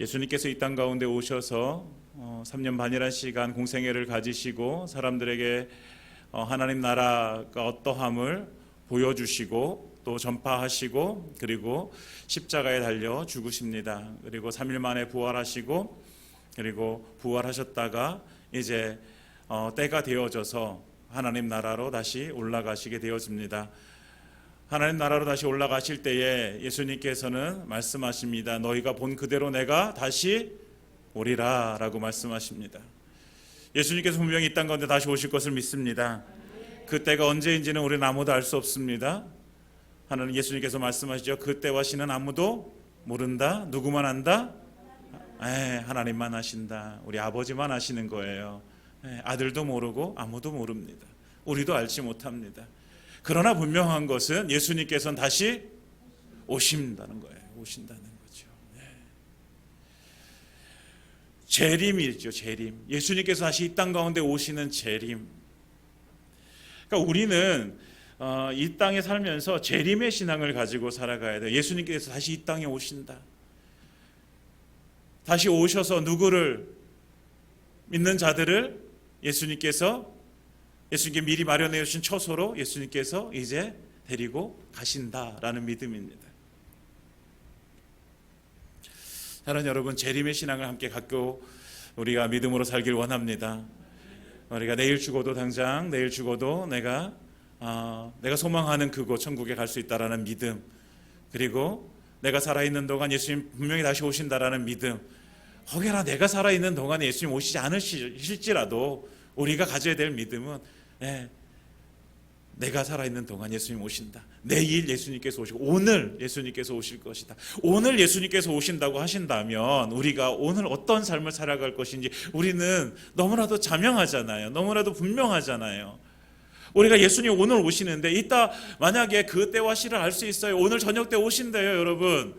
예수님께서 이 땅 가운데 오셔서 3년 반이라는 시간 공생애를 가지시고 사람들에게 하나님 나라가 어떠함을 보여주시고 또 전파하시고 그리고 십자가에 달려 죽으십니다. 그리고 3일 만에 부활하시고 그리고 부활하셨다가 이제 때가 되어져서 하나님 나라로 다시 올라가시게 되어집니다. 하나님 나라로 다시 올라가실 때에 예수님께서는 말씀하십니다. 너희가 본 그대로 내가 다시 오리라 라고 말씀하십니다. 예수님께서 분명히 이 땅 가운데 다시 오실 것을 믿습니다. 그때가 언제인지는 우리는 아무도 알 수 없습니다. 하나님 예수님께서 말씀하시죠. 그때와 시는 아무도 모른다. 누구만 안다? 하나님만 아신다. 우리 아버지만 아시는 거예요. 아들도 모르고 아무도 모릅니다. 우리도 알지 못합니다. 그러나 분명한 것은 예수님께서는 다시 오신다는 거예요. 오신다는 거죠. 재림이죠. 재림. 예수님께서 다시 이 땅 가운데 오시는 재림. 그러니까 우리는 이 땅에 살면서 재림의 신앙을 가지고 살아가야 돼요. 예수님께서 다시 이 땅에 오신다. 다시 오셔서 누구를 믿는 자들을 예수님께 미리 마련해 주신 처소로 예수님께서 이제 데리고 가신다라는 믿음입니다. 사랑하는 여러분, 재림의 신앙을 함께 갖고 우리가 믿음으로 살길 원합니다. 우리가 내일 죽어도 당장 내일 죽어도 내가 소망하는 그곳 천국에 갈 수 있다라는 믿음, 그리고 내가 살아있는 동안 예수님 분명히 다시 오신다라는 믿음, 혹여나 내가 살아있는 동안에 예수님 오시지 않으실지라도 우리가 가져야 될 믿음은 내가 살아있는 동안 예수님 오신다. 내일 예수님께서 오시고 오늘 예수님께서 오실 것이다. 오늘 예수님께서 오신다고 하신다면 우리가 오늘 어떤 삶을 살아갈 것인지 우리는 너무나도 자명하잖아요. 너무나도 분명하잖아요. 우리가 예수님 오늘 오시는데 이따 만약에 그 때와 시를 알 수 있어요. 오늘 저녁 때 오신대요, 여러분.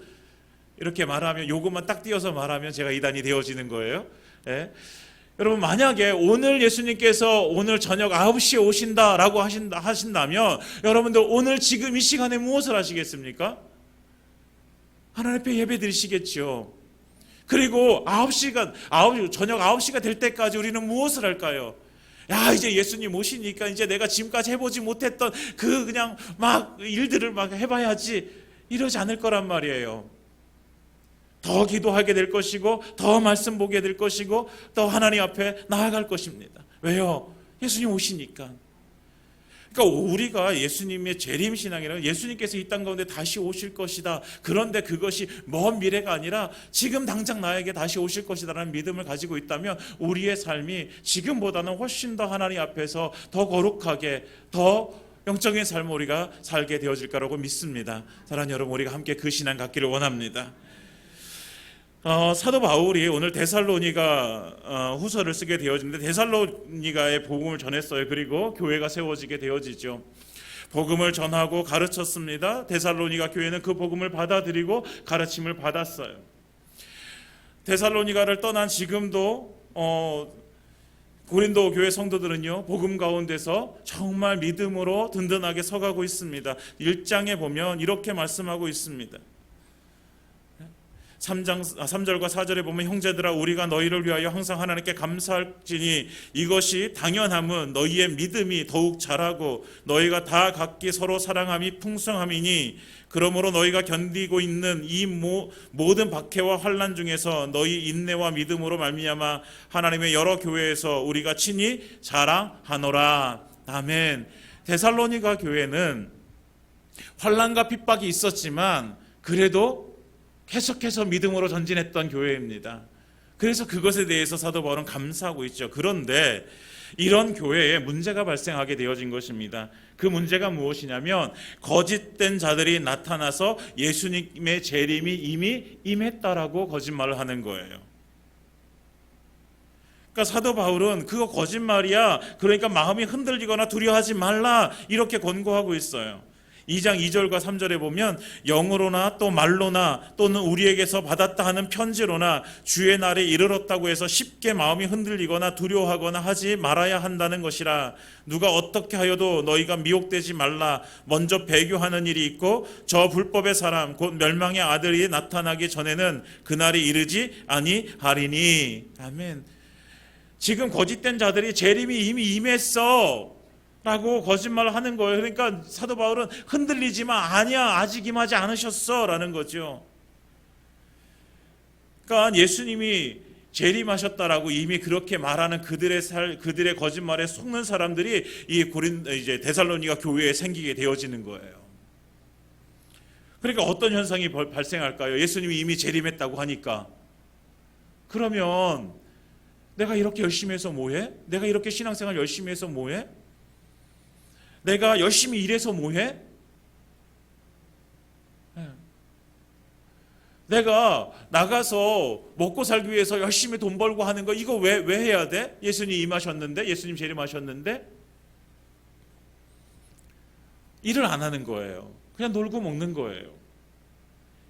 이렇게 말하면, 요것만 딱 띄어서 말하면 제가 이단이 되어지는 거예요. 여러분, 만약에 오늘 예수님께서 오늘 저녁 9시에 오신다라고 하신다면 여러분들 오늘 지금 이 시간에 무엇을 하시겠습니까? 하나님 앞에 예배 드리시겠죠. 그리고 저녁 9시가 될 때까지 우리는 무엇을 할까요? 이제 예수님 오시니까 이제 내가 지금까지 해보지 못했던 그냥 막 일들을 막 해봐야지, 이러지 않을 거란 말이에요. 더 기도하게 될 것이고 더 말씀 보게 될 것이고 또 하나님 앞에 나아갈 것입니다. 왜요? 예수님 오시니까. 그러니까 우리가 예수님의 재림 신앙이라는, 예수님께서 이 땅 가운데 다시 오실 것이다. 그런데 그것이 먼 미래가 아니라 지금 당장 나에게 다시 오실 것이다라는 믿음을 가지고 있다면 우리의 삶이 지금보다는 훨씬 더 하나님 앞에서 더 거룩하게, 더 영적인 삶을 우리가 살게 되어질 거라고 믿습니다. 사랑하는 여러분, 우리가 함께 그 신앙 갖기를 원합니다. 사도 바울이 오늘 데살로니가 후서를 쓰게 되어지는데 데살로니가의 복음을 전했어요. 그리고 교회가 세워지게 되어지죠. 복음을 전하고 가르쳤습니다. 데살로니가 교회는 그 복음을 받아들이고 가르침을 받았어요. 데살로니가를 떠난 지금도 고린도 교회 성도들은요, 복음 가운데서 정말 믿음으로 든든하게 서가고 있습니다. 1장에 보면 이렇게 말씀하고 있습니다. 3절과 4절에 보면 형제들아, 우리가 너희를 위하여 항상 하나님께 감사할지니 이것이 당연함은 너희의 믿음이 더욱 자라고 너희가 다 각기 서로 사랑함이 풍성함이니, 그러므로 너희가 견디고 있는 이 모든 박해와 환난 중에서 너희 인내와 믿음으로 말미암아 하나님의 여러 교회에서 우리가 친히 자랑하노라. 아멘. 데살로니가 교회는 환난과 핍박이 있었지만 그래도 계속해서 믿음으로 전진했던 교회입니다. 그래서 그것에 대해서 사도 바울은 감사하고 있죠. 그런데 이런 교회에 문제가 발생하게 되어진 것입니다. 그 문제가 무엇이냐면 거짓된 자들이 나타나서 예수님의 재림이 이미 임했다라고 거짓말을 하는 거예요. 그러니까 사도 바울은 그거 거짓말이야, 그러니까 마음이 흔들리거나 두려워하지 말라, 이렇게 권고하고 있어요. 2장 2절과 3절에 보면 영으로나 또 말로나 또는 우리에게서 받았다 하는 편지로나 주의 날에 이르렀다고 해서 쉽게 마음이 흔들리거나 두려워하거나 하지 말아야 한다는 것이라. 누가 어떻게 하여도 너희가 미혹되지 말라. 먼저 배교하는 일이 있고 저 불법의 사람 곧 멸망의 아들이 나타나기 전에는 그날이 이르지 아니하리니. 아멘. 지금 거짓된 자들이 재림이 이미 임했어 라고 거짓말을 하는 거예요. 그러니까 사도 바울은 흔들리지만 아니야, 아직 임하지 않으셨어 라는 거죠. 그러니까 예수님이 재림하셨다라고 이미 그렇게 말하는 그들의 거짓말에 속는 사람들이 이제 데살로니가 교회에 생기게 되어지는 거예요. 그러니까 어떤 현상이 발생할까요? 예수님이 이미 재림했다고 하니까. 그러면 내가 이렇게 열심히 해서 뭐해? 내가 이렇게 신앙생활 열심히 해서 뭐해? 내가 열심히 일해서 뭐해? 내가 나가서 먹고 살기 위해서 열심히 돈 벌고 하는 거 이거 왜 해야 돼? 예수님 임하셨는데, 예수님 재림하셨는데 일을 안 하는 거예요. 그냥 놀고 먹는 거예요.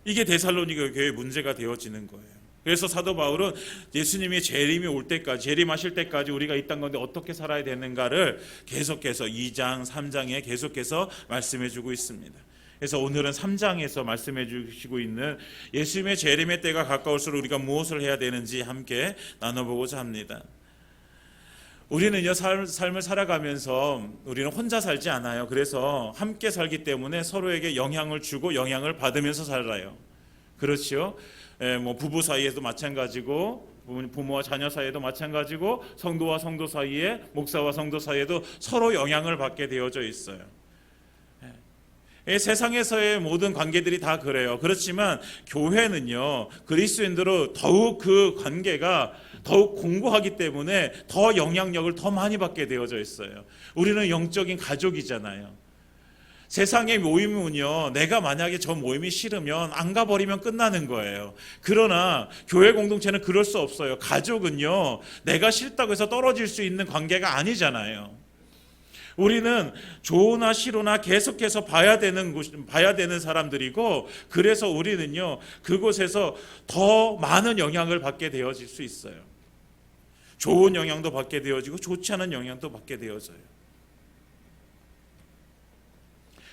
이게 데살로니가 교회의 문제가 되어지는 거예요. 그래서 사도 바울은 예수님이 재림이 올 때까지, 재림하실 때까지 우리가 이 땅 가운데 어떻게 살아야 되는가를 계속해서 2장, 3장에 계속해서 말씀해 주고 있습니다. 그래서 오늘은 3장에서 말씀해 주시고 있는 예수님의 재림의 때가 가까울수록 우리가 무엇을 해야 되는지 함께 나눠보고자 합니다. 우리는요, 삶을 살아가면서 우리는 혼자 살지 않아요. 그래서 함께 살기 때문에 서로에게 영향을 주고 영향을 받으면서 살아요. 그렇죠? 뭐 부부 사이에도 마찬가지고, 부모와 자녀 사이에도 마찬가지고, 성도와 성도 사이에, 목사와 성도 사이에도 서로 영향을 받게 되어져 있어요. 세상에서의 모든 관계들이 다 그래요. 그렇지만 교회는요, 그리스도인들로 더욱 그 관계가 더욱 공고하기 때문에 더 영향력을 더 많이 받게 되어져 있어요. 우리는 영적인 가족이잖아요. 세상의 모임은요, 내가 만약에 저 모임이 싫으면 안 가버리면 끝나는 거예요. 그러나 교회 공동체는 그럴 수 없어요. 가족은요, 내가 싫다고 해서 떨어질 수 있는 관계가 아니잖아요. 우리는 좋으나 싫으나 계속해서 봐야 되는 사람들이고, 그래서 우리는요, 그곳에서 더 많은 영향을 받게 되어질 수 있어요. 좋은 영향도 받게 되어지고 좋지 않은 영향도 받게 되어져요.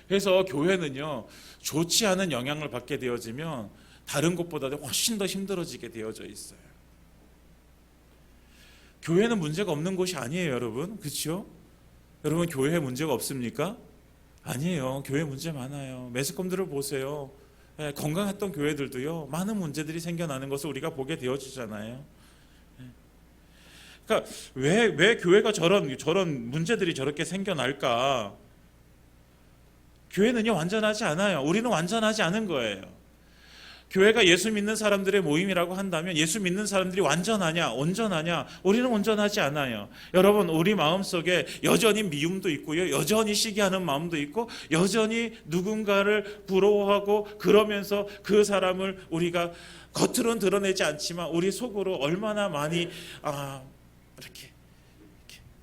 그래서 교회는요, 좋지 않은 영향을 받게 되어지면 다른 곳보다도 훨씬 더 힘들어지게 되어져 있어요. 교회는 문제가 없는 곳이 아니에요, 여러분. 그렇죠? 여러분, 교회에 문제가 없습니까? 아니에요. 교회 문제 많아요. 매스컴들을 보세요. 건강했던 교회들도요, 많은 문제들이 생겨나는 것을 우리가 보게 되어지잖아요. 그러니까 왜 교회가 저런 문제들이 저렇게 생겨날까? 교회는요, 완전하지 않아요. 우리는 완전하지 않은 거예요. 교회가 예수 믿는 사람들의 모임이라고 한다면 예수 믿는 사람들이 완전하냐, 온전하냐? 우리는 온전하지 않아요. 여러분, 우리 마음속에 여전히 미움도 있고요, 여전히 시기하는 마음도 있고, 여전히 누군가를 부러워하고 그러면서 그 사람을 우리가 겉으로는 드러내지 않지만 우리 속으로 얼마나 많이 이렇게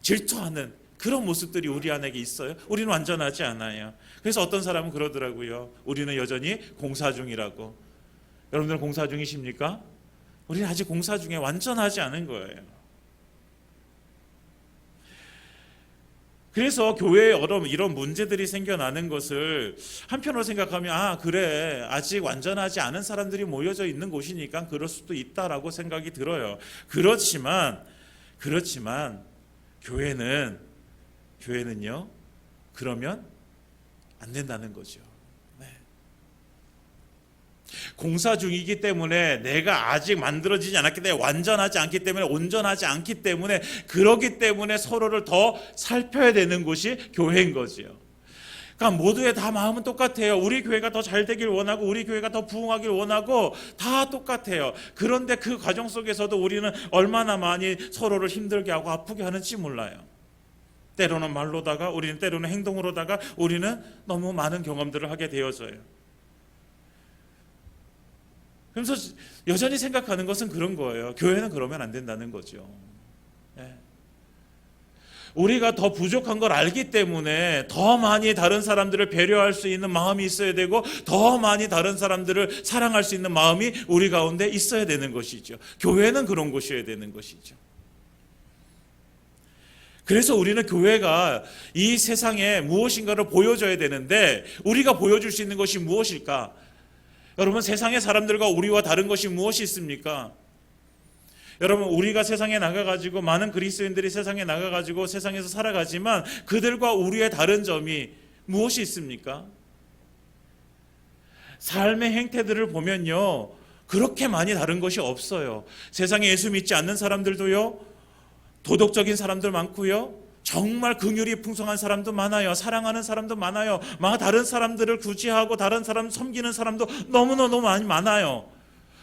질투하는 그런 모습들이 우리 안에 있어요. 우리는 완전하지 않아요. 그래서 어떤 사람은 그러더라고요. 우리는 여전히 공사 중이라고. 여러분들 공사 중이십니까? 우리는 아직 공사 중에 완전하지 않은 거예요. 그래서 교회에 이런 문제들이 생겨나는 것을 한편으로 생각하면 그래, 아직 완전하지 않은 사람들이 모여져 있는 곳이니까 그럴 수도 있다라고 생각이 들어요. 그렇지만 교회는요, 그러면 안 된다는 거죠. 네. 공사 중이기 때문에 내가 아직 만들어지지 않았기 때문에, 완전하지 않기 때문에, 온전하지 않기 때문에, 그러기 때문에 서로를 더 살펴야 되는 곳이 교회인 거지요. 그러니까 모두의 다 마음은 똑같아요. 우리 교회가 더 잘 되길 원하고, 우리 교회가 더 부흥하길 원하고, 다 똑같아요. 그런데 그 과정 속에서도 우리는 얼마나 많이 서로를 힘들게 하고 아프게 하는지 몰라요. 때로는 말로다가, 우리는 때로는 행동으로다가, 우리는 너무 많은 경험들을 하게 되어져요. 그래서 여전히 생각하는 것은 그런 거예요. 교회는 그러면 안 된다는 거죠. 네. 우리가 더 부족한 걸 알기 때문에 더 많이 다른 사람들을 배려할 수 있는 마음이 있어야 되고, 더 많이 다른 사람들을 사랑할 수 있는 마음이 우리 가운데 있어야 되는 것이죠. 교회는 그런 곳이어야 되는 것이죠. 그래서 우리는 교회가 이 세상에 무엇인가를 보여줘야 되는데, 우리가 보여줄 수 있는 것이 무엇일까? 여러분, 세상의 사람들과 우리와 다른 것이 무엇이 있습니까? 여러분, 우리가 세상에 나가가지고, 많은 그리스도인들이 세상에 나가가지고 세상에서 살아가지만 그들과 우리의 다른 점이 무엇이 있습니까? 삶의 행태들을 보면요, 그렇게 많이 다른 것이 없어요. 세상에 예수 믿지 않는 사람들도요, 도덕적인 사람들 많고요, 정말 긍휼이 풍성한 사람도 많아요. 사랑하는 사람도 많아요. 다른 사람들을 구제하고 다른 사람 섬기는 사람도 너무너무 많아요.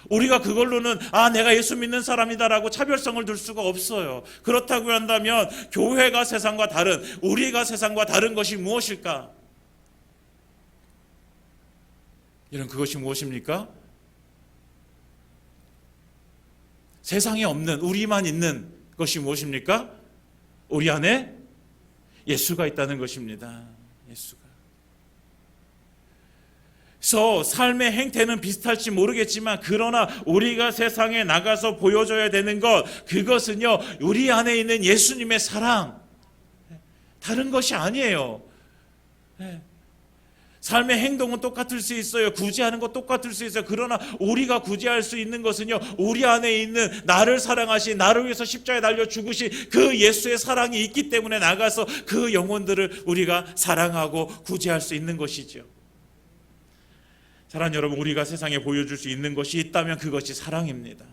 우리가 그걸로는 내가 예수 믿는 사람이다라고 차별성을 둘 수가 없어요. 그렇다고 한다면 교회가 세상과 다른, 우리가 세상과 다른 것이 무엇일까? 이런 그것이 무엇입니까? 세상에 없는, 우리만 있는 것이 무엇입니까? 우리 안에 예수가 있다는 것입니다. 예수가. 그래서 삶의 행태는 비슷할지 모르겠지만, 그러나 우리가 세상에 나가서 보여줘야 되는 것, 그것은요, 우리 안에 있는 예수님의 사랑, 다른 것이 아니에요. 삶의 행동은 똑같을 수 있어요. 구제하는 것 똑같을 수 있어요. 그러나 우리가 구제할 수 있는 것은요, 우리 안에 있는 나를 사랑하신, 나를 위해서 십자가에 달려 죽으신 그 예수의 사랑이 있기 때문에 나가서 그 영혼들을 우리가 사랑하고 구제할 수 있는 것이죠. 사랑하는 여러분, 우리가 세상에 보여줄 수 있는 것이 있다면 그것이 사랑입니다.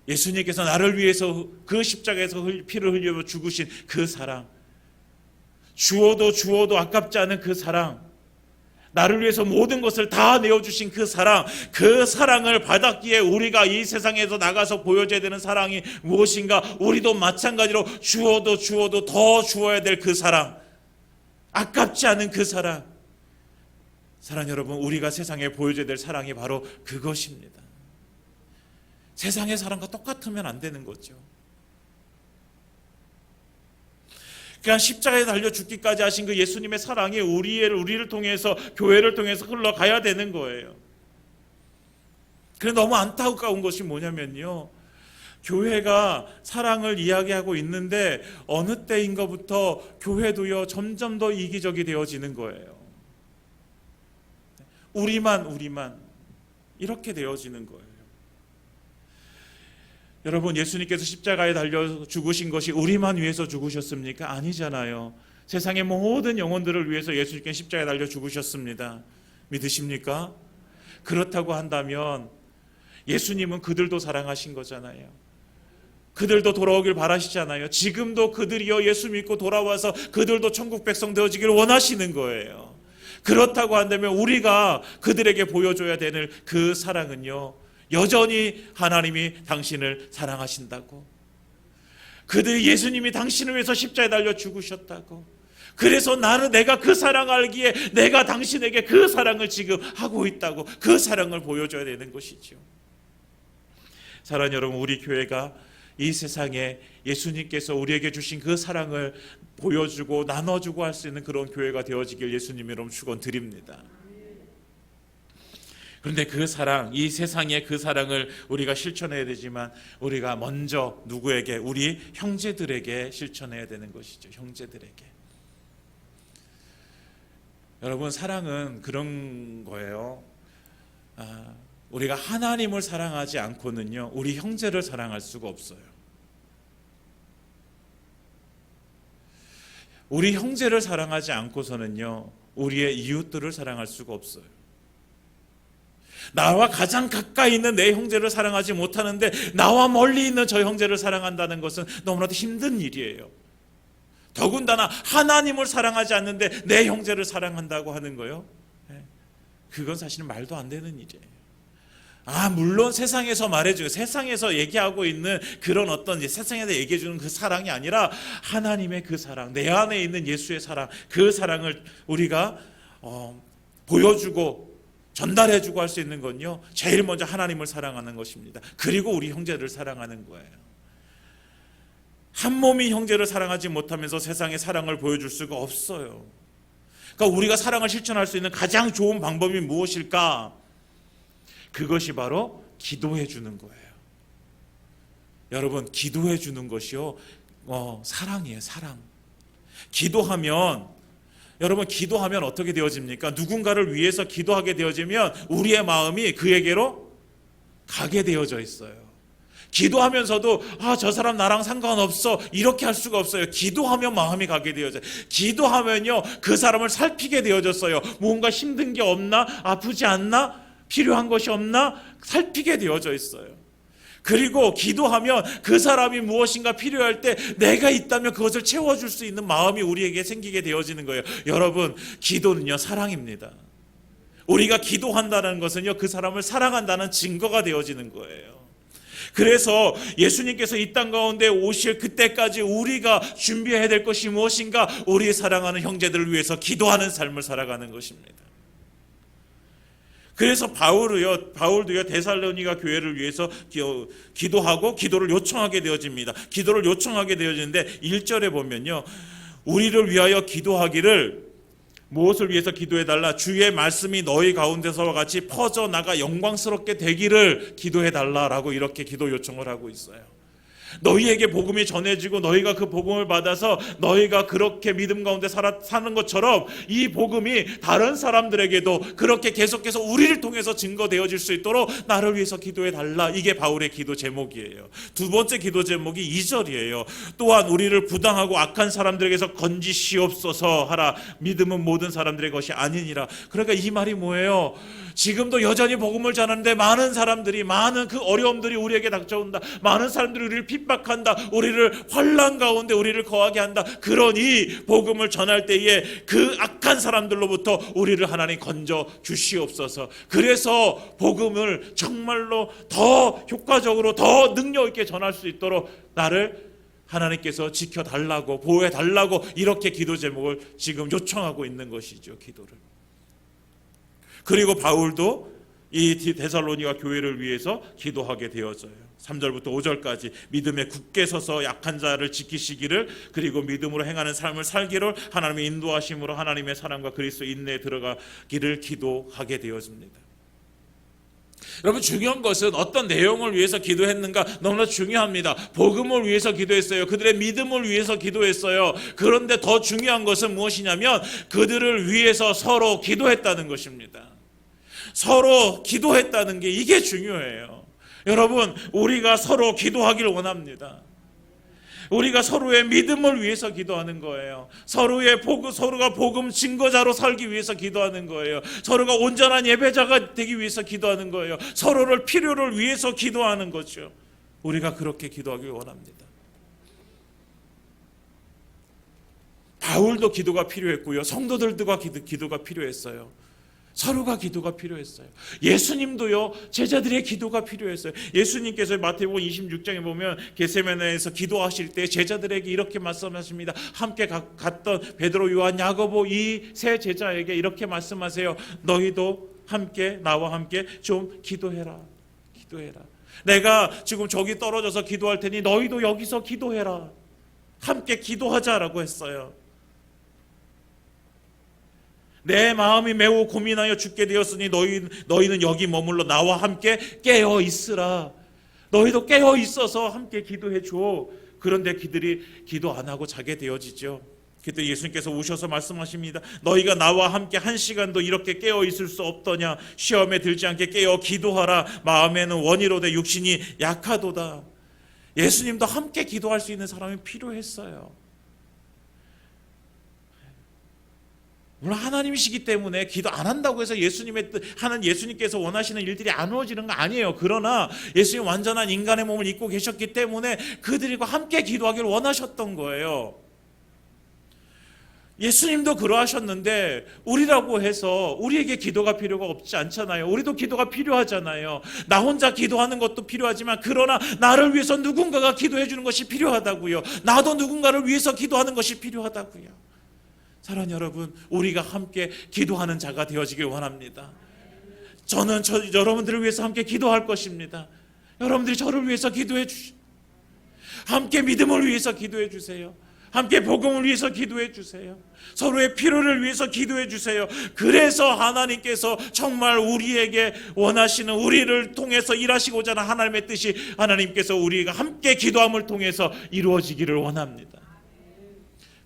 예수님께서 나를 위해서 그 십자가에서 피를 흘려 죽으신 그 사랑, 주어도 아깝지 않은 그 사랑, 나를 위해서 모든 것을 다 내어주신 그 사랑, 그 사랑을 받았기에 우리가 이 세상에서 나가서 보여줘야 되는 사랑이 무엇인가? 우리도 마찬가지로 주어도 더 주어야 될 그 사랑, 아깝지 않은 그 사랑. 사랑하는 여러분, 우리가 세상에 보여줘야 될 사랑이 바로 그것입니다. 세상의 사랑과 똑같으면 안 되는 거죠. 그냥 십자가에 달려 죽기까지 하신 그 예수님의 사랑이 우리를 통해서, 교회를 통해서 흘러가야 되는 거예요. 그런데 너무 안타까운 것이 뭐냐면요, 교회가 사랑을 이야기하고 있는데 어느 때인가부터 교회도요, 점점 더 이기적이 되어지는 거예요. 우리만 이렇게 되어지는 거예요. 여러분, 예수님께서 십자가에 달려 죽으신 것이 우리만 위해서 죽으셨습니까? 아니잖아요. 세상의 모든 영혼들을 위해서 예수님께서 십자가에 달려 죽으셨습니다. 믿으십니까? 그렇다고 한다면 예수님은 그들도 사랑하신 거잖아요. 그들도 돌아오길 바라시잖아요. 지금도 그들이요, 예수 믿고 돌아와서 그들도 천국 백성 되어지기를 원하시는 거예요. 그렇다고 한다면 우리가 그들에게 보여줘야 되는 그 사랑은요, 여전히 하나님이 당신을 사랑하신다고, 그들이 예수님이 당신을 위해서 십자가에 달려 죽으셨다고, 그래서 내가 그 사랑을 알기에 내가 당신에게 그 사랑을 지금 하고 있다고, 그 사랑을 보여줘야 되는 것이죠. 사랑하는 여러분, 우리 교회가 이 세상에 예수님께서 우리에게 주신 그 사랑을 보여주고 나눠주고 할 수 있는 그런 교회가 되어지길 예수님 이름 축원드립니다. 그런데 그 사랑, 이 세상의 그 사랑을 우리가 실천해야 되지만, 우리가 먼저 누구에게? 우리 형제들에게 실천해야 되는 것이죠. 형제들에게. 여러분, 사랑은 그런 거예요. 우리가 하나님을 사랑하지 않고는요, 우리 형제를 사랑할 수가 없어요. 우리 형제를 사랑하지 않고서는요, 우리의 이웃들을 사랑할 수가 없어요. 나와 가장 가까이 있는 내 형제를 사랑하지 못하는데 나와 멀리 있는 저 형제를 사랑한다는 것은 너무나도 힘든 일이에요. 더군다나 하나님을 사랑하지 않는데 내 형제를 사랑한다고 하는 거요, 그건 사실은 말도 안 되는 일이에요. 물론 세상에서 말해주고 세상에서 얘기하고 있는 그런 어떤 세상에서 얘기해주는 그 사랑이 아니라 하나님의 그 사랑, 내 안에 있는 예수의 사랑, 그 사랑을 우리가 보여주고 전달해주고 할 수 있는 건요, 제일 먼저 하나님을 사랑하는 것입니다. 그리고 우리 형제를 사랑하는 거예요. 한 몸인 형제를 사랑하지 못하면서 세상에 사랑을 보여줄 수가 없어요. 그러니까 우리가 사랑을 실천할 수 있는 가장 좋은 방법이 무엇일까? 그것이 바로 기도해 주는 거예요. 여러분, 기도해 주는 것이요, 사랑이에요. 사랑. 기도하면, 여러분, 기도하면 어떻게 되어집니까? 누군가를 위해서 기도하게 되어지면 우리의 마음이 그에게로 가게 되어져 있어요. 기도하면서도 저 사람 나랑 상관없어 이렇게 할 수가 없어요. 기도하면 마음이 가게 되어져요. 기도하면요, 그 사람을 살피게 되어졌어요. 뭔가 힘든 게 없나? 아프지 않나? 필요한 것이 없나? 살피게 되어져 있어요. 그리고 기도하면 그 사람이 무엇인가 필요할 때 내가 있다면 그것을 채워줄 수 있는 마음이 우리에게 생기게 되어지는 거예요. 여러분, 기도는요, 사랑입니다. 우리가 기도한다는 것은요, 그 사람을 사랑한다는 증거가 되어지는 거예요. 그래서 예수님께서 이 땅 가운데 오실 그때까지 우리가 준비해야 될 것이 무엇인가? 우리 사랑하는 형제들을 위해서 기도하는 삶을 살아가는 것입니다. 그래서 바울도요 데살로니가 교회를 위해서 기도하고 기도를 요청하게 되어집니다. 기도를 요청하게 되어지는데 1절에 보면요, 우리를 위하여 기도하기를, 무엇을 위해서 기도해달라? 주의 말씀이 너희 가운데서와 같이 퍼져나가 영광스럽게 되기를 기도해달라라고 이렇게 기도 요청을 하고 있어요. 너희에게 복음이 전해지고 너희가 그 복음을 받아서 너희가 그렇게 믿음 가운데 사는 것처럼 이 복음이 다른 사람들에게도 그렇게 계속해서 우리를 통해서 증거되어질 수 있도록 나를 위해서 기도해달라. 이게 바울의 기도 제목이에요. 두 번째 기도 제목이 2절이에요. 또한 우리를 부당하고 악한 사람들에게서 건지시옵소서 하라. 믿음은 모든 사람들의 것이 아니니라. 그러니까 이 말이 뭐예요? 지금도 여전히 복음을 전하는데 많은 사람들이, 많은 그 어려움들이 우리에게 닥쳐온다. 많은 사람들이 우리를 핍박한다. 우리를 환난 가운데 우리를 거하게 한다. 그러니 복음을 전할 때에 그 악한 사람들로부터 우리를 하나님 건져 주시옵소서. 그래서 복음을 정말로 더 효과적으로, 더 능력 있게 전할 수 있도록 나를 하나님께서 지켜달라고, 보호해달라고 이렇게 기도 제목을 지금 요청하고 있는 것이죠. 기도를. 그리고 바울도 이 데살로니가 교회를 위해서 기도하게 되어져요. 3절부터 5절까지 믿음에 굳게 서서 약한 자를 지키시기를, 그리고 믿음으로 행하는 삶을 살기를 하나님의 인도하심으로 하나님의 사랑과 그리스도의 인내에 들어가기를 기도하게 되어집니다. 여러분, 중요한 것은 어떤 내용을 위해서 기도했는가 너무나 중요합니다. 복음을 위해서 기도했어요. 그들의 믿음을 위해서 기도했어요. 그런데 더 중요한 것은 무엇이냐면 그들을 위해서 서로 기도했다는 것입니다. 서로 기도했다는 게 이게 중요해요. 여러분, 우리가 서로 기도하기를 원합니다. 우리가 서로의 믿음을 위해서 기도하는 거예요. 서로가 복음 증거자로 살기 위해서 기도하는 거예요. 서로가 온전한 예배자가 되기 위해서 기도하는 거예요. 서로를 필요를 위해서 기도하는 거죠. 우리가 그렇게 기도하길 원합니다. 바울도 기도가 필요했고요. 성도들도 기도가 필요했어요. 서로가 기도가 필요했어요. 예수님도요, 제자들의 기도가 필요했어요. 예수님께서 마태복음 26장에 보면 겟세마네에서 기도하실 때 제자들에게 이렇게 말씀하십니다. 함께 갔던 베드로, 요한, 야고보 이 세 제자에게 이렇게 말씀하세요. 너희도 함께, 나와 함께 좀 기도해라. 기도해라. 내가 지금 저기 떨어져서 기도할 테니 너희도 여기서 기도해라. 함께 기도하자라고 했어요. 내 마음이 매우 고민하여 죽게 되었으니 너희는 여기 머물러 나와 함께 깨어 있으라. 너희도 깨어 있어서 함께 기도해 줘. 그런데 그들이 기도 안 하고 자게 되어지죠. 그때 예수님께서 오셔서 말씀하십니다. 너희가 나와 함께 한 시간도 이렇게 깨어 있을 수 없더냐. 시험에 들지 않게 깨어 기도하라. 마음에는 원이로되 육신이 약하도다. 예수님도 함께 기도할 수 있는 사람이 필요했어요. 물론 하나님이시기 때문에 기도 안 한다고 해서 예수님께서 원하시는 일들이 안 이루어지는 거 아니에요. 그러나 예수님 완전한 인간의 몸을 입고 계셨기 때문에 그들과 함께 기도하기를 원하셨던 거예요. 예수님도 그러하셨는데 우리라고 해서 우리에게 기도가 필요가 없지 않잖아요. 우리도 기도가 필요하잖아요. 나 혼자 기도하는 것도 필요하지만 그러나 나를 위해서 누군가가 기도해 주는 것이 필요하다고요. 나도 누군가를 위해서 기도하는 것이 필요하다고요. 사랑하는 여러분, 우리가 함께 기도하는 자가 되어지길 원합니다. 저는 여러분들을 위해서 함께 기도할 것입니다. 여러분들이 저를 위해서 기도해 주시오. 함께 믿음을 위해서 기도해 주세요. 함께 복음을 위해서 기도해 주세요. 서로의 필요를 위해서 기도해 주세요. 그래서 하나님께서 정말 우리에게 원하시는, 우리를 통해서 일하시고자 하는 하나님의 뜻이, 하나님께서 우리가 함께 기도함을 통해서 이루어지기를 원합니다.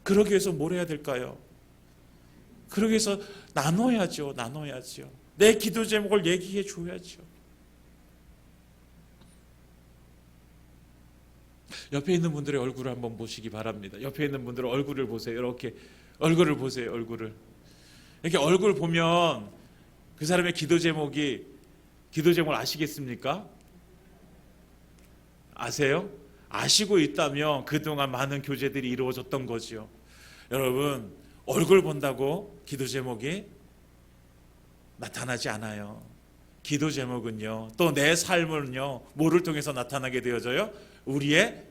그러기 위해서 뭘 해야 될까요? 그러기 위해서 나눠야죠. 내 기도 제목을 얘기해 줘야죠. 옆에 있는 분들의 얼굴을 한번 보시기 바랍니다. 옆에 있는 분들의 얼굴을 보세요. 이렇게 얼굴을 보세요. 이렇게 얼굴 보면 그 사람의 기도 제목을 아시겠습니까? 아세요? 아시고 있다면 그동안 많은 교제들이 이루어졌던 거죠. 여러분, 얼굴 본다고 기도 제목이 나타나지 않아요. 기도 제목은요, 또 내 삶은요, 뭐를 통해서 나타나게 되어져요? 우리의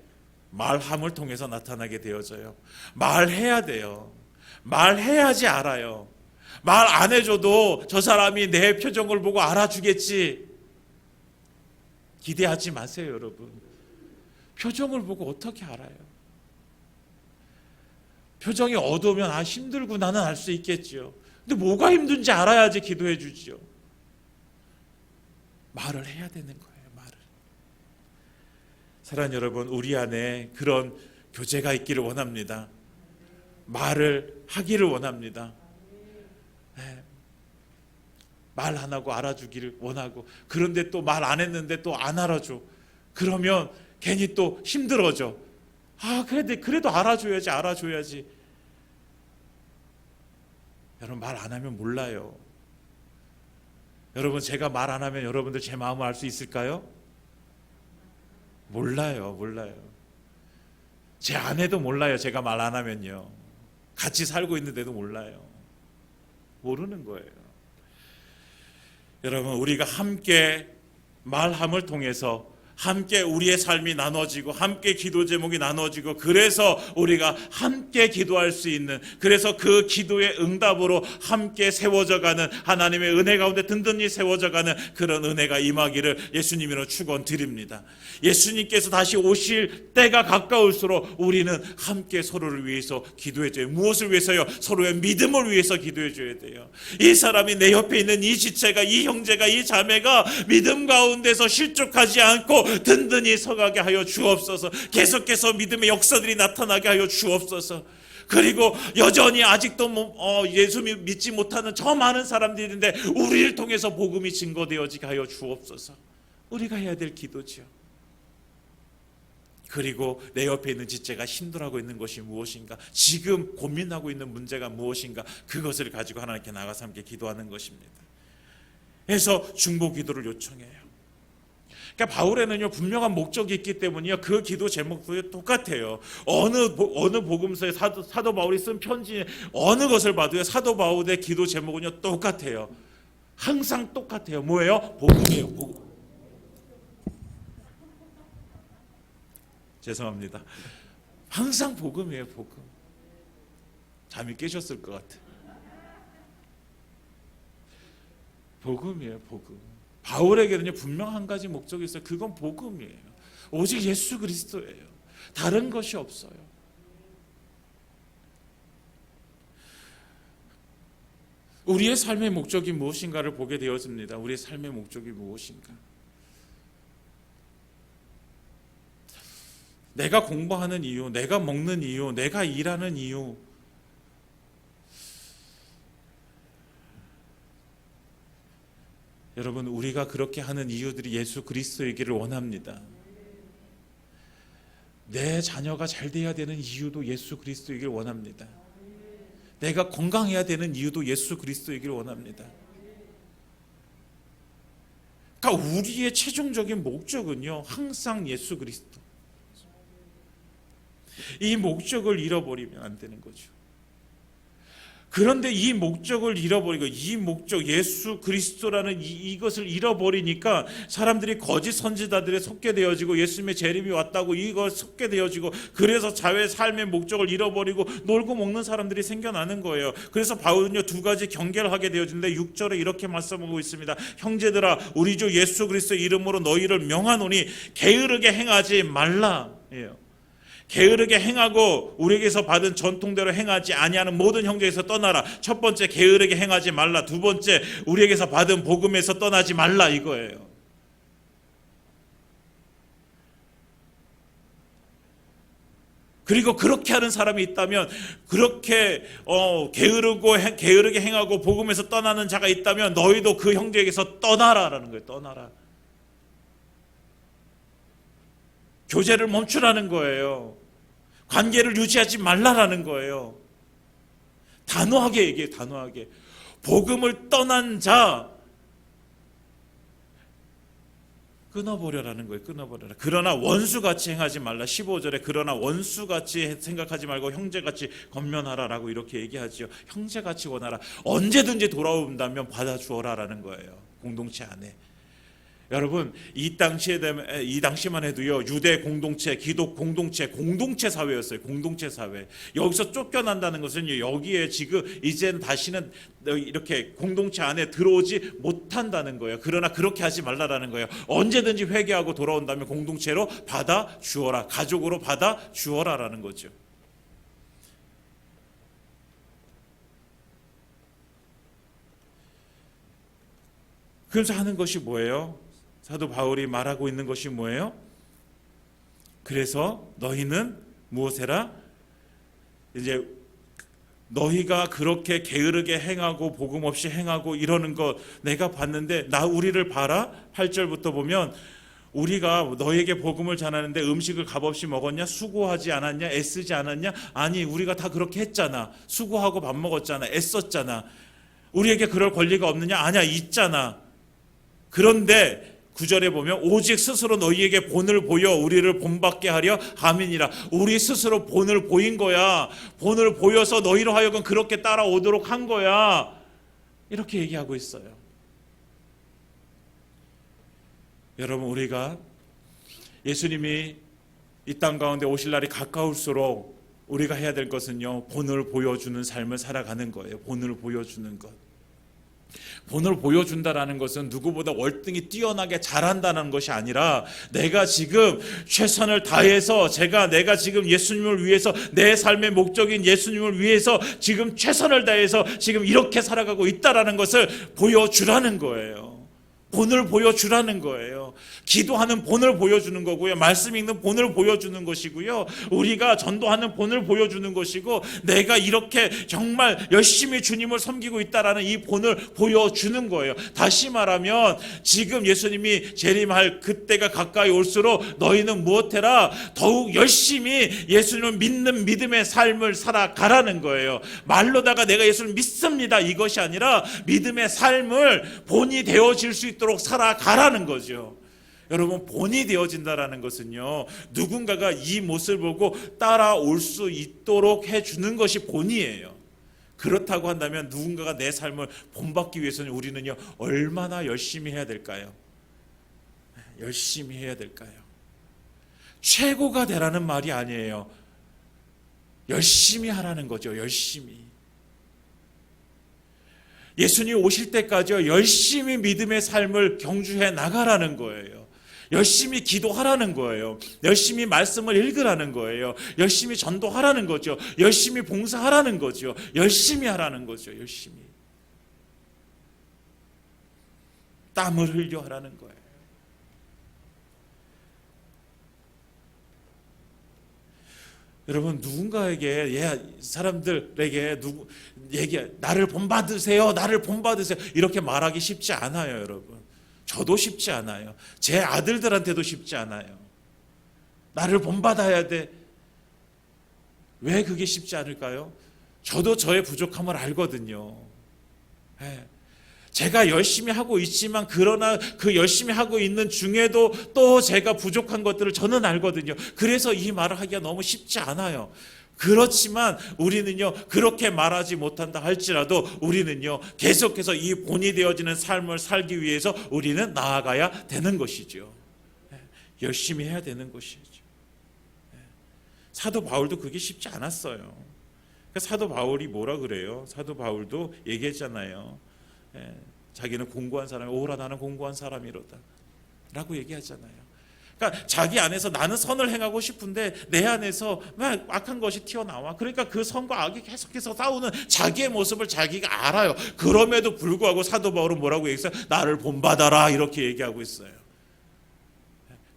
말함을 통해서 나타나게 되어져요. 말해야 돼요. 말해야지 알아요. 말 안 해줘도 저 사람이 내 표정을 보고 알아주겠지. 기대하지 마세요, 여러분. 표정을 보고 어떻게 알아요? 표정이 어두우면 힘들구나는 알 수 있겠죠. 근데 뭐가 힘든지 알아야지 기도해 주죠. 말을 해야 되는 거예요. 사랑하는 여러분, 우리 안에 그런 교제가 있기를 원합니다. 말을 하기를 원합니다. 말 안 하고 알아주기를 원하고, 그런데 또 말 안 했는데 또 안 알아줘. 그러면 괜히 또 힘들어져. 그래도 알아줘야지. 여러분, 말 안 하면 몰라요. 여러분, 제가 말 안 하면 여러분들 제 마음을 알 수 있을까요? 몰라요. 제 아내도 몰라요. 제가 말 안 하면요. 같이 살고 있는데도 몰라요. 모르는 거예요. 여러분, 우리가 함께 말함을 통해서 함께 우리의 삶이 나눠지고 함께 기도 제목이 나눠지고, 그래서 우리가 함께 기도할 수 있는, 그래서 그 기도의 응답으로 함께 세워져가는, 하나님의 은혜 가운데 든든히 세워져가는 그런 은혜가 임하기를 예수님으로 축원드립니다. 예수님께서 다시 오실 때가 가까울수록 우리는 함께 서로를 위해서 기도해줘야 돼요. 무엇을 위해서요? 서로의 믿음을 위해서 기도해줘야 돼요. 이 사람이 내 옆에 있는 이 지체가, 이 형제가, 이 자매가 믿음 가운데서 실족하지 않고 든든히 서가게 하여 주옵소서. 계속해서 믿음의 역사들이 나타나게 하여 주옵소서. 그리고 여전히 아직도 예수 믿지 못하는 저 많은 사람들이 있는데 우리를 통해서 복음이 증거되어지게 하여 주옵소서. 우리가 해야 될 기도죠. 그리고 내 옆에 있는 지체가 힘들어하고 있는 것이 무엇인가, 지금 고민하고 있는 문제가 무엇인가, 그것을 가지고 하나님께 나가서 함께 기도하는 것입니다. 그래서 중보 기도를 요청해요. 그러니까 바울에는요, 분명한 목적이 있기 때문이요, 그 기도 제목도 똑같아요. 어느 복음서에 사도 바울이 쓴 편지 어느 것을 봐도요, 사도 바울의 기도 제목은요 똑같아요. 항상 똑같아요. 뭐예요? 복음이에요. 복음. 죄송합니다. 항상 복음이에요. 복음. 잠이 깨셨을 것 같아. 복음이에요. 복음. 바울에게는요, 분명 한 가지 목적이 있어요. 그건 복음이에요. 오직 예수 그리스도예요. 다른 것이 없어요. 우리의 삶의 목적이 무엇인가를 보게 되었습니다. 우리의 삶의 목적이 무엇인가? 내가 공부하는 이유, 내가 먹는 이유, 내가 일하는 이유, 여러분, 우리가 그렇게 하는 이유들이 예수 그리스도이기를 원합니다. 내 자녀가 잘 돼야 되는 이유도 예수 그리스도이기를 원합니다. 내가 건강해야 되는 이유도 예수 그리스도이기를 원합니다. 그러니까 우리의 최종적인 목적은요, 항상 예수 그리스도. 이 목적을 잃어버리면 안 되는 거죠. 그런데 이 목적을 잃어버리고, 이 목적 예수 그리스도라는 이것을 잃어버리니까 사람들이 거짓 선지자들에 속게 되어지고, 예수님의 재림이 왔다고 이걸 속게 되어지고, 그래서 자유의 삶의 목적을 잃어버리고 놀고 먹는 사람들이 생겨나는 거예요. 그래서 바울은요, 두 가지 경계를 하게 되어지는데 6절에 이렇게 말씀하고 있습니다. 형제들아, 우리 주 예수 그리스도의 이름으로 너희를 명하노니 게으르게 행하지 말라. 예요. 게으르게 행하고 우리에게서 받은 전통대로 행하지 아니하는 모든 형제에서 떠나라. 첫 번째, 게으르게 행하지 말라. 두 번째, 우리에게서 받은 복음에서 떠나지 말라, 이거예요. 그리고 그렇게 하는 사람이 있다면, 그렇게 게으르게 행하고 복음에서 떠나는 자가 있다면 너희도 그 형제에게서 떠나라라는 거예요. 떠나라. 교제를 멈추라는 거예요. 관계를 유지하지 말라라는 거예요. 단호하게 얘기해요. 단호하게. 복음을 떠난 자 끊어버려라는 거예요. 끊어버려라. 그러나 원수같이 행하지 말라. 15절에 그러나 원수같이 생각하지 말고 형제같이 권면하라라고 이렇게 얘기하지요. 형제같이 원하라. 언제든지 돌아온다면 받아주어라라는 거예요. 공동체 안에. 여러분, 이 당시만 해도요, 유대 공동체, 기독 공동체 사회였어요. 공동체 사회. 여기서 쫓겨난다는 것은 여기에 지금 이젠 다시는 이렇게 공동체 안에 들어오지 못한다는 거예요. 그러나 그렇게 하지 말라라는 거예요. 언제든지 회개하고 돌아온다면 공동체로 받아 주어라. 가족으로 받아 주어라라는 거죠. 그래서 하는 것이 뭐예요? 사도 바울이 말하고 있는 것이 뭐예요? 그래서 너희는 무엇해라? 이제 너희가 그렇게 게으르게 행하고 복음 없이 행하고 이러는 거 내가 봤는데 우리를 봐라. 8절부터 보면 우리가 너에게 복음을 전하는데 음식을 값없이 먹었냐? 수고하지 않았냐? 애쓰지 않았냐? 아니, 우리가 다 그렇게 했잖아. 수고하고 밥 먹었잖아. 애썼잖아. 우리에게 그럴 권리가 없느냐? 아니야, 있잖아. 그런데 9절에 보면 오직 스스로 너희에게 본을 보여 우리를 본받게 하려 함이니라. 우리 스스로 본을 보인 거야. 본을 보여서 너희로 하여금 그렇게 따라오도록 한 거야. 이렇게 얘기하고 있어요. 여러분, 우리가 예수님이 이 땅 가운데 오실 날이 가까울수록 우리가 해야 될 것은요, 본을 보여주는 삶을 살아가는 거예요. 본을 보여주는 것. 본을 보여준다라는 것은 누구보다 월등히 뛰어나게 잘한다는 것이 아니라 내가 지금 최선을 다해서 내가 지금 예수님을 위해서 내 삶의 목적인 예수님을 위해서 지금 최선을 다해서 지금 이렇게 살아가고 있다라는 것을 보여주라는 거예요. 본을 보여주라는 거예요. 기도하는 본을 보여주는 거고요. 말씀 읽는 본을 보여주는 것이고요. 우리가 전도하는 본을 보여주는 것이고, 내가 이렇게 정말 열심히 주님을 섬기고 있다라는 이 본을 보여주는 거예요. 다시 말하면 지금 예수님이 재림할 그때가 가까이 올수록 너희는 무엇해라? 더욱 열심히 예수님을 믿는 믿음의 삶을 살아가라는 거예요. 말로다가 내가 예수를 믿습니다, 이것이 아니라 믿음의 삶을 본이 되어질 수 있도록 살아가라는 거죠. 여러분, 본이 되어진다라는 것은요, 누군가가 이 모습을 보고 따라올 수 있도록 해주는 것이 본이에요. 그렇다고 한다면 누군가가 내 삶을 본받기 위해서는 우리는요, 얼마나 열심히 해야 될까요? 열심히 해야 될까요? 최고가 되라는 말이 아니에요. 열심히 하라는 거죠. 열심히. 예수님 오실 때까지요, 열심히 믿음의 삶을 경주해 나가라는 거예요. 열심히 기도하라는 거예요. 열심히 말씀을 읽으라는 거예요. 열심히 전도하라는 거죠. 열심히 봉사하라는 거죠. 열심히 하라는 거죠. 열심히. 땀을 흘려 하라는 거예요. 여러분, 누군가에게, 사람들에게 나를 본받으세요, 나를 본받으세요, 이렇게 말하기 쉽지 않아요, 여러분. 저도 쉽지 않아요. 제 아들들한테도 쉽지 않아요. 나를 본받아야 돼. 왜 그게 쉽지 않을까요? 저도 저의 부족함을 알거든요. 제가 열심히 하고 있지만, 그러나 그 열심히 하고 있는 중에도 또 제가 부족한 것들을 저는 알거든요. 그래서 이 말을 하기가 너무 쉽지 않아요. 그렇지만 우리는요, 그렇게 말하지 못한다 할지라도 우리는요, 계속해서 이 본이 되어지는 삶을 살기 위해서 우리는 나아가야 되는 것이죠. 열심히 해야 되는 것이죠. 사도 바울도 그게 쉽지 않았어요. 사도 바울이 뭐라 그래요? 사도 바울도 얘기했잖아요. 자기는 공고한 사람이, 오라 나는 공고한 사람이로다 라고 얘기하잖아요. 그러니까 자기 안에서 나는 선을 행하고 싶은데 내 안에서 막 악한 것이 튀어나와. 그러니까 그 선과 악이 계속해서 싸우는 자기의 모습을 자기가 알아요. 그럼에도 불구하고 사도 바울은 뭐라고 얘기했어요? 나를 본받아라, 이렇게 얘기하고 있어요.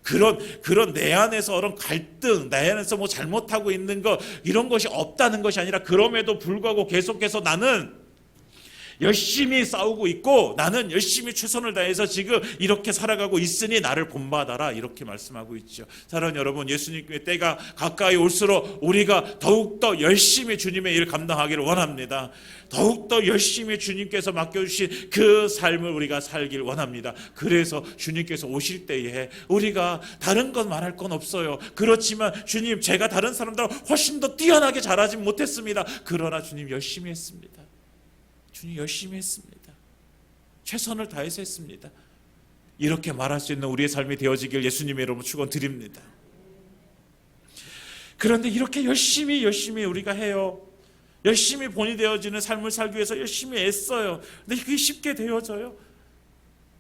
그런 내 안에서 그런 갈등, 내 안에서 뭐 잘못하고 있는 거, 이런 것이 없다는 것이 아니라, 그럼에도 불구하고 계속해서 나는 열심히 싸우고 있고, 나는 열심히 최선을 다해서 지금 이렇게 살아가고 있으니 나를 본받아라, 이렇게 말씀하고 있죠. 사랑하는 여러분, 예수님의 때가 가까이 올수록 우리가 더욱더 열심히 주님의 일을 감당하기를 원합니다. 더욱더 열심히 주님께서 맡겨주신 그 삶을 우리가 살길 원합니다. 그래서 주님께서 오실 때에 우리가 다른 건 말할 건 없어요. 그렇지만 주님, 제가 다른 사람들보다 훨씬 더 뛰어나게 잘하지 못했습니다. 그러나 주님 열심히 했습니다. 주님 열심히 했습니다. 최선을 다해서 했습니다. 이렇게 말할 수 있는 우리의 삶이 되어지길 예수님의 이름으로 축원드립니다. 그런데 이렇게 열심히 우리가 해요. 열심히 본이 되어지는 삶을 살기 위해서 열심히 애써요. 근데 그게 쉽게 되어져요?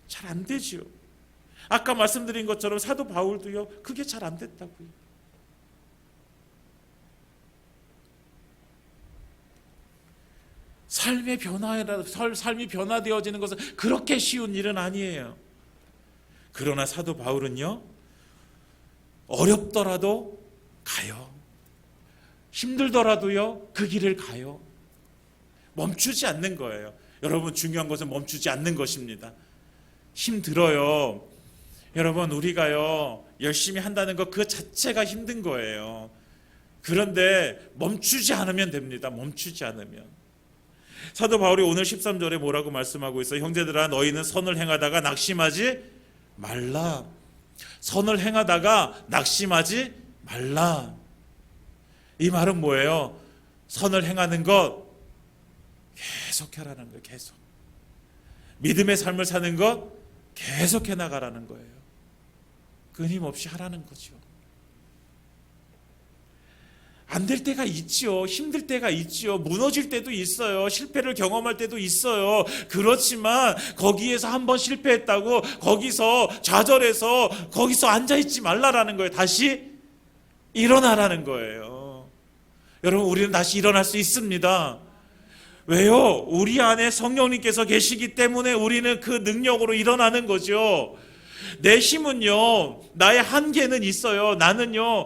잘 안 되지요. 아까 말씀드린 것처럼 사도 바울도요, 그게 잘 안 됐다고요. 삶이 변화되어지는 것은 그렇게 쉬운 일은 아니에요. 그러나 사도 바울은요, 어렵더라도 가요. 힘들더라도요, 그 길을 가요. 멈추지 않는 거예요. 여러분, 중요한 것은 멈추지 않는 것입니다. 힘들어요. 여러분, 우리가요, 열심히 한다는 것 그 자체가 힘든 거예요. 그런데 멈추지 않으면 됩니다. 멈추지 않으면. 사도 바울이 오늘 13절에 뭐라고 말씀하고 있어요? 형제들아, 너희는 선을 행하다가 낙심하지 말라. 선을 행하다가 낙심하지 말라. 이 말은 뭐예요? 선을 행하는 것 계속 해라는 거예요. 계속. 믿음의 삶을 사는 것 계속 해나가라는 거예요. 끊임없이 하라는 거죠. 안 될 때가 있지요. 힘들 때가 있지요. 무너질 때도 있어요. 실패를 경험할 때도 있어요. 그렇지만 거기에서 한번 실패했다고 거기서 좌절해서 거기서 앉아있지 말라라는 거예요. 다시 일어나라는 거예요. 여러분, 우리는 다시 일어날 수 있습니다. 왜요? 우리 안에 성령님께서 계시기 때문에 우리는 그 능력으로 일어나는 거죠. 내 힘은요, 나의 한계는 있어요. 나는요,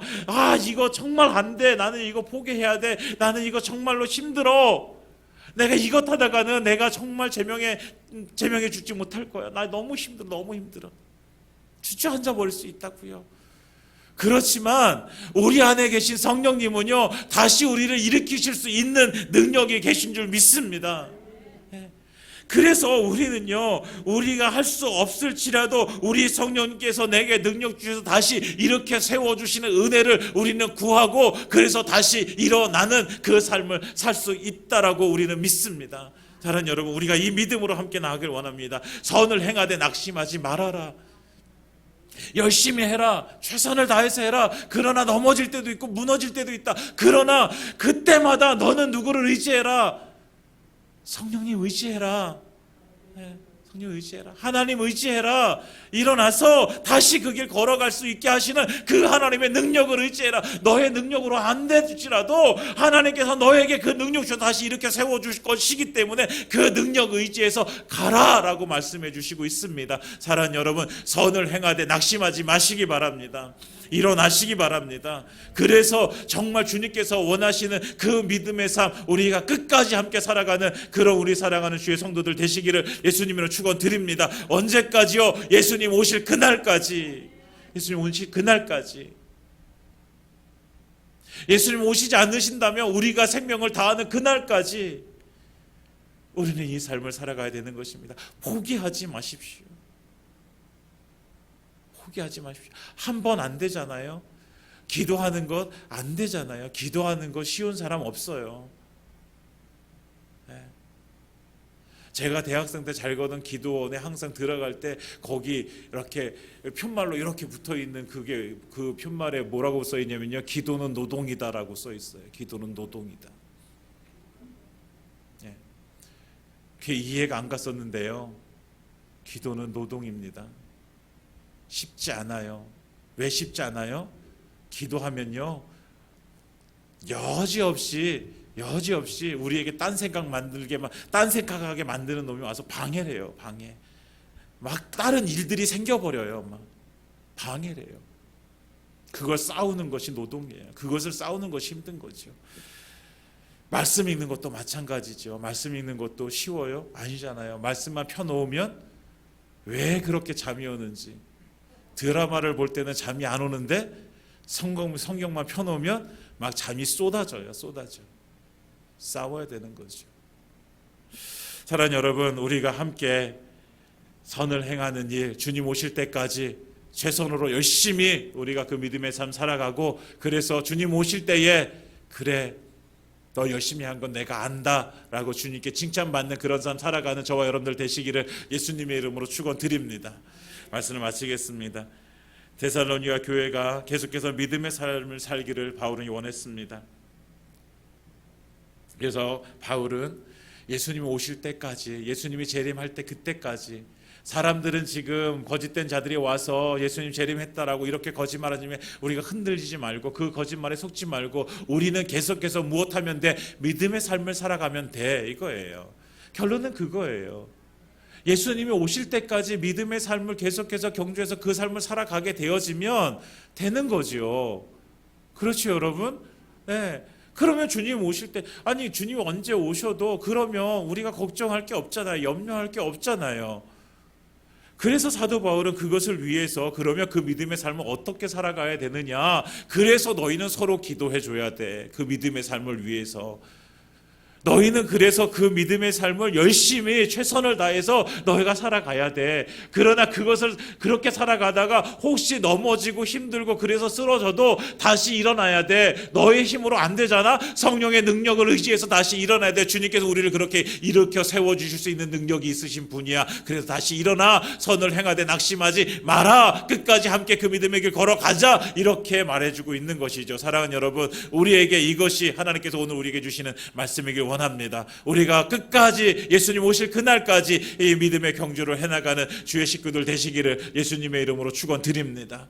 이거 정말 안 돼. 나는 이거 포기해야 돼. 나는 이거 정말로 힘들어. 내가 이것 하다가는 내가 정말 제명에 죽지 못할 거야. 나 너무 힘들어. 주저앉아 버릴 수 있다고요. 그렇지만 우리 안에 계신 성령님은요, 다시 우리를 일으키실 수 있는 능력이 계신 줄 믿습니다. 그래서 우리는요, 우리가 할 수 없을지라도 우리 성령님께서 내게 능력 주셔서 다시 이렇게 세워주시는 은혜를 우리는 구하고, 그래서 다시 일어나는 그 삶을 살 수 있다라고 우리는 믿습니다. 사랑하는 여러분, 우리가 이 믿음으로 함께 나가길 원합니다. 선을 행하되 낙심하지 말아라. 열심히 해라. 최선을 다해서 해라. 그러나 넘어질 때도 있고 무너질 때도 있다. 그러나 그때마다 너는 누구를 의지해라? 성령님 의지해라. 성령 의지해라. 하나님 의지해라. 일어나서 다시 그 길 걸어갈 수 있게 하시는 그 하나님의 능력을 의지해라. 너의 능력으로 안 될지라도 하나님께서 너에게 그 능력 주셔서 다시 이렇게 세워주실 것이기 때문에 그 능력 의지해서 가라라고 말씀해 주시고 있습니다. 사랑하는 여러분, 선을 행하되 낙심하지 마시기 바랍니다. 일어나시기 바랍니다. 그래서 정말 주님께서 원하시는 그 믿음의 삶, 우리가 끝까지 함께 살아가는 그런 우리 사랑하는 주의 성도들 되시기를 예수님으로 축원드립니다. 언제까지요? 예수님 오실 그날까지. 예수님 오실 그날까지. 예수님 오시지 않으신다면 우리가 생명을 다하는 그날까지 우리는 이 삶을 살아가야 되는 것입니다. 포기하지 마십시오. 포기하지 마십시오. 한 번 안 되잖아요. 기도하는 것 안 되잖아요. 기도하는 거 쉬운 사람 없어요. 제가 대학생 때 잘 가던 기도원에 항상 들어갈 때 거기 이렇게 편말로 이렇게 붙어 있는 그게 그 편말에 뭐라고 써 있냐면요, 기도는 노동이다라고 써 있어요. 기도는 노동이다. 그게 이해가 안 갔었는데요. 기도는 노동입니다. 쉽지 않아요. 왜 쉽지 않아요? 기도하면요, 여지없이 우리에게 딴 생각하게 만드는 놈이 와서 방해를 해요. 방해. 막 다른 일들이 생겨버려요. 막 방해를 해요. 그걸 싸우는 것이 노동이에요. 그것을 싸우는 것이 힘든 거죠. 말씀 읽는 것도 마찬가지죠. 말씀 읽는 것도 쉬워요? 아니잖아요. 말씀만 펴놓으면 왜 그렇게 잠이 오는지. 드라마를 볼 때는 잠이 안 오는데 성경만 펴놓으면 막 잠이 쏟아져. 싸워야 되는 거죠. 사랑하는 여러분, 우리가 함께 선을 행하는 일, 주님 오실 때까지 최선으로 열심히 우리가 그 믿음의 삶 살아가고, 그래서 주님 오실 때에 그래 너 열심히 한 건 내가 안다 라고 주님께 칭찬받는 그런 삶 살아가는 저와 여러분들 되시기를 예수님의 이름으로 축원드립니다. 말씀을 마치겠습니다. 데살로니가 교회가 계속해서 믿음의 삶을 살기를 바울은 원했습니다. 그래서 바울은 예수님이 오실 때까지, 예수님이 재림할 때 그때까지, 사람들은 지금 거짓된 자들이 와서 예수님 재림했다라고 이렇게 거짓말하지만 우리가 흔들리지 말고 그 거짓말에 속지 말고 우리는 계속해서 무엇하면 돼? 믿음의 삶을 살아가면 돼, 이거예요. 결론은 그거예요. 예수님이 오실 때까지 믿음의 삶을 계속해서 경주해서 그 삶을 살아가게 되어지면 되는 거죠. 그렇죠, 여러분? 네. 그러면 주님 오실 때, 아니 주님이 언제 오셔도 그러면 우리가 걱정할 게 없잖아요. 염려할 게 없잖아요. 그래서 사도 바울은 그것을 위해서, 그러면 그 믿음의 삶을 어떻게 살아가야 되느냐, 그래서 너희는 서로 기도해 줘야 돼. 그 믿음의 삶을 위해서 너희는 그래서 그 믿음의 삶을 열심히 최선을 다해서 너희가 살아가야 돼. 그러나 그것을 그렇게 살아가다가 혹시 넘어지고 힘들고 그래서 쓰러져도 다시 일어나야 돼. 너의 힘으로 안 되잖아. 성령의 능력을 의지해서 다시 일어나야 돼. 주님께서 우리를 그렇게 일으켜 세워주실 수 있는 능력이 있으신 분이야. 그래서 다시 일어나 선을 행하되 낙심하지 마라. 끝까지 함께 그 믿음의 길 걸어가자. 이렇게 말해주고 있는 것이죠. 사랑하는 여러분, 우리에게 이것이 하나님께서 오늘 우리에게 주시는 말씀이길 원합니다. 우리가 끝까지 예수님 오실 그날까지 이 믿음의 경주를 해나가는 주의 식구들 되시기를 예수님의 이름으로 축원드립니다.